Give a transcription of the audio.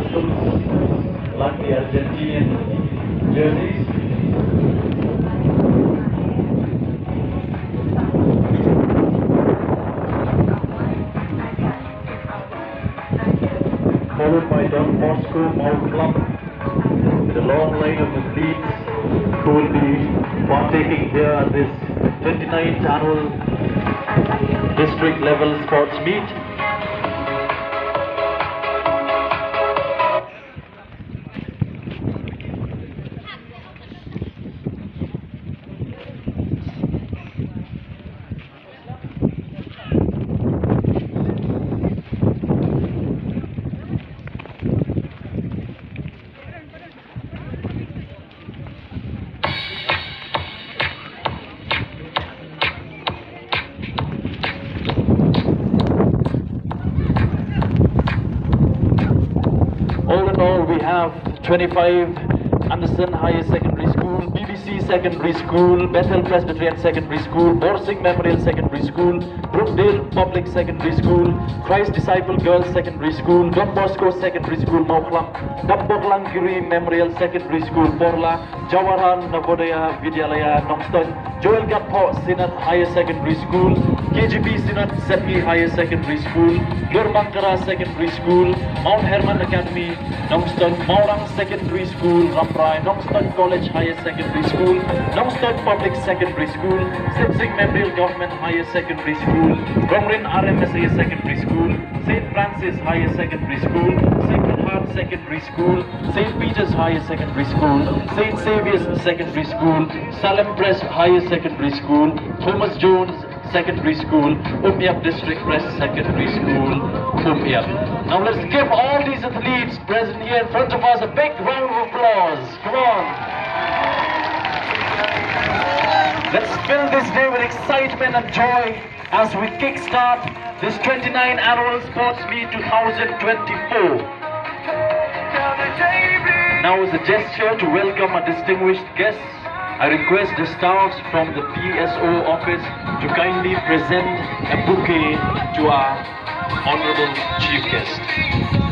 officials, like the Argentinian jerseys. Followed by Don Bosco Mount Club, the long line of athletes who will be partaking here at this 29th annual district level sports meet. All in all, we have 25 Anderson Higher Secondary School, BBC Secondary School, Bethel Presbyterian Secondary School, Borsing Memorial Secondary School, Brookdale Public Secondary School, Christ Disciple Girls Secondary School, Don Bosco Secondary School, Mauklam, Damboklangiri Memorial Secondary School, Porla, Jawaharlal Navodaya Vidyalaya, NongpThar, Joel Gatpo Sinat Higher Secondary School, KGP Sinat Seppi Higher Secondary School, Lurbankara Secondary School, Mount Herman Academy, NongpThar Maurang Secondary School, Ramrai, NongpThar College Higher Secondary School, NongpThar Public Secondary School, Sing Memorial Government Higher Secondary School, Rongrin RMSA Secondary School, St. Francis Higher Secondary School, Sacred Heart Secondary School, St. Peter's Higher Secondary School, St. Saviour's Secondary School, Salem Press Higher Secondary School, Thomas Jones Secondary School, Umyap District Press Secondary School, Umyap. Now let's give all these athletes present here in front of us a big round of applause. Come on. Let's fill this day with excitement and joy as we kickstart this 29th Annual Sports Meet 2024. Now as a gesture to welcome our distinguished guests, I request the staff from the PSO office to kindly present a bouquet to our honorable chief guest.